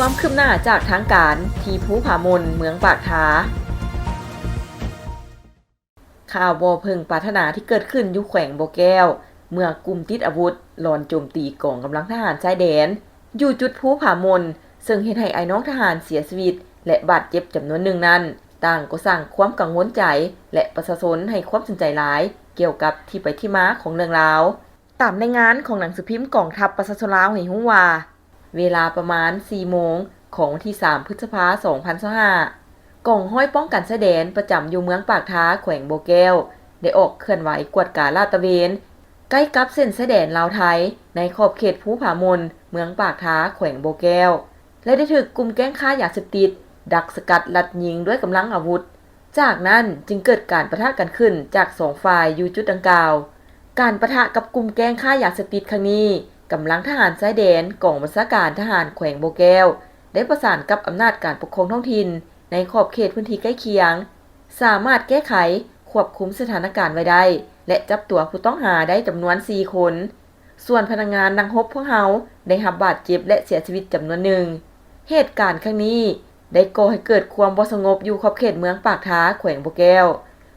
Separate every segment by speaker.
Speaker 1: ความคืบหน้าจากทางการที่ภูผามนเมืองปากท้าข่าวบ่พึงปรารถนาที่เกิดขึ้นอยู่แขวงบ่แก้วเมื่อกลุ่มติดอาวุธหลอนโจมตีกองกำลังทหารชายแดนอยู่จุดภูผามนซึ่งเฮ็ดให้ไอ้น้องทหารเสียชีวิตและบาดเจ็บจำนวนหนึ่งนั้นต่างก็สร้างความกังวลใจและประชาชนให้ความสนใจหลายเกี่ยวกับที่ไปที่มาของเรื่องราวตามรายงานของหนังสือพิมพ์กองทัพประชาชนลาวให้รู้ว่าเวลาประมาณ 4 โมงของวันที่ 3 พฤษภาคม 2025กองห้อยป้องกันชายแดนประจำอยู่เมืองปากท้าแขวงบ่แก้วได้ออกเคลื่อนไหวกวดกาลาดตระเวนใกล้กับเส้นชายแดนลาวไทยในขอบเขตภูผามนเมืองปากท้าแขวงบ่แก้วและได้ถูกกลุ่มแก๊งค้ายาเสพติดดักสกัดลัดยิงด้วยกำลังอาวุธจากนั้นจึงเกิดการปะทะกันขึ้นจาก2ฝ่ายอยู่จุดดังกล่าวการปะทะกับกลุ่มแก๊งค้ายาเสพติดครั้งนี้กำลังทหารชายแดนกองบัญชาการทหารแขวงบ่แก้วได้ประสานกับอำนาจการปกครองท้องถิ่นในขอบเขตพื้นที่ใกล้เคียงสามารถแก้ไขควบคุมสถานการณ์ไว้ได้และจับตัวผู้ต้องหาได้จำนวน4 คนส่วนพนักงานนังฮบพวกเฮาได้รับบาดเจ็บและเสียชีวิตจำนวนหนึ่งเหตุการณ์ครั้งนี้ได้ก่อให้เกิดความบ่สงบอยู่ขอบเขตเมืองปากท้าแขวงบ่แก้ว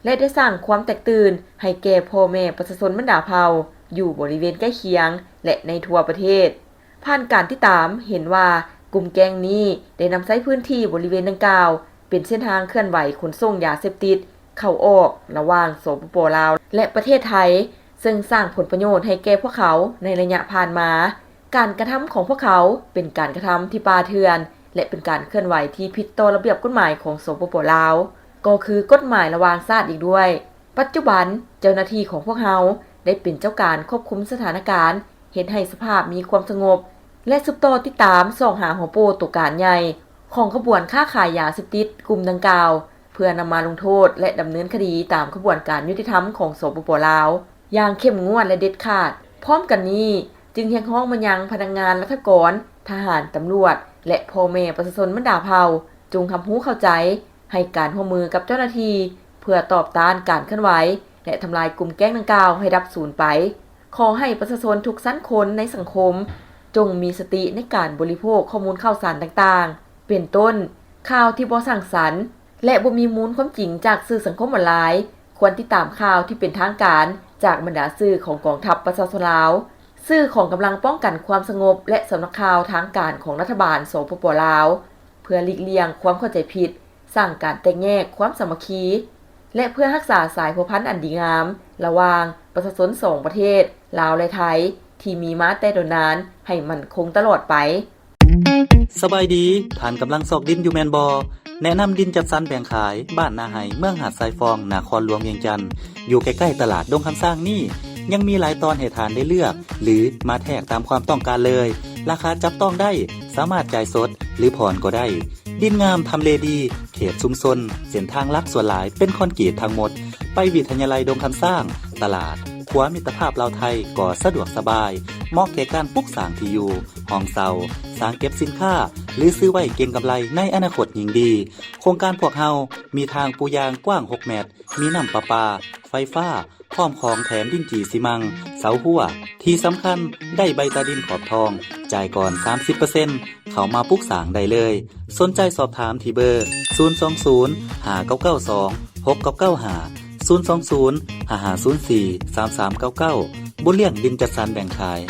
Speaker 1: และได้สร้างความแตกตื่นให้แก่พ่อแม่ประชาชนบรรดาเผ่าอยู่บริเวณใกล้เคียงและในทั่วประเทศผ่านการที่ตามเห็นว่ากลุ่มแก๊งนี้ได้นำใช้พื้นที่บริเวณดังกล่าวเป็นเส้นทางเคลื่อนไหวขนส่งยาเสพติดเข้าออกระหว่างสปป.ลาวและประเทศไทยซึ่งสร้างผลประโยชน์ให้แก่พวกเขาในระยะผ่านมาการกระทำของพวกเขาเป็นการกระทำที่ป่าเถื่อนและเป็นการเคลื่อนไหวที่ผิดต่อระเบียบกฎหมายของสปป.ลาวก็คือกฎหมายระหว่างชาติอีกด้วยปัจจุบันเจ้าหน้าที่ของพวกเขาได้เป็นเจ้าการควบคุมสถานการณ์เฮ็ดให้สภาพมีความสงบและสืบต่อติดตามส่องหาหัวโปตัวการใหญ่ของขบวนค้าขายยาเสพติดกลุ่มดังกล่าวเพื่อนำมาลงโทษและดำเนินคดีตามกระบวนการยุติธรรมของสปป.ลาวอย่างเข้มงวดและเด็ดขาดพร้อมกันนี้จึงเรียกร้องมายังพนักงานรัฐกรทหารตำรวจและพ่อแม่ประชาชนบรรดาเผ่าจงทำรู้เข้าใจให้การร่วมมือกับเจ้าหน้าที่เพื่อตอบต้านการเคลื่อนไหวและทำลายกลุ่มแก๊งดังกล่าวให้ดับสูญไปขอให้ประชาชนทุกชั้นคนในสังคมจงมีสติในการบริโภคข้อมูลข่าวสารต่างๆเป็นต้นข่าวที่บ่สร้างสรรค์และบ่มีมูลความจริงจากสื่อสังคมออนไลน์ควรติดตามข่าวที่เป็นทางการจากบรรดาสื่อของกองทัพประชาชนลาวสื่อของกำลังป้องกันความสงบและสำนักข่าวทางการของรัฐบาลสปป.ลาวเพื่อหลีกเลี่ยงความเข้าใจผิดสร้างการแตกแยกความสามัคคีและเพื่อรักษาสายพัวพันธุ์อันดีงามระหว่างประชาชน2ประเทศลาวและไทยที่มีมาแต่โดนนานให้มันคงตลอดไป
Speaker 2: สบายดีท่านกำลังซอกดินอยู่แมนบอแนะนำดินจัดสรรแบ่งขายบ้านนาไห้เมืองหาดทรายฟองนครหลวงเวียงจันทน์อยู่ใกล้ๆตลาดดงคำสร้างนี่ยังมีหลายตอนให้ทานได้เลือกหรือมาแทกตามความต้องการเลยราคาจับต้องได้สามารถจ่ายสดหรือผ่อนก็ได้ดินงามทำเลดีเขตชุมชนเส้นทางลักส่วนหลายเป็นคอนกรีตทั้งหมดไปวิทยาลัยดงคำสร้างตลาดครัวมิตรภาพลาวไทยก็สะดวกสบายเหมาะแก่การปลูกสร้างที่อยู่ห้องเซาสร้างเก็บสินค้าหรือซื้อไว้เก็งกำไรในอนาคตยิ่งดีโครงการพวกเฮามีทางปูยางกว้าง6 เมตรมีน้ำประปาไฟฟ้าพร้อมของแถมดินจีซีมังเสาหัวที่สำคัญได้ใบตาดินขอบทองจ่ายก่อน 30% เข้ามาปลูกสร้างได้เลยสนใจสอบถามที่เบอร์020 5992 6995 020 5504 3399บุญเลี้ยงดินจัดสรรแบ่งขาย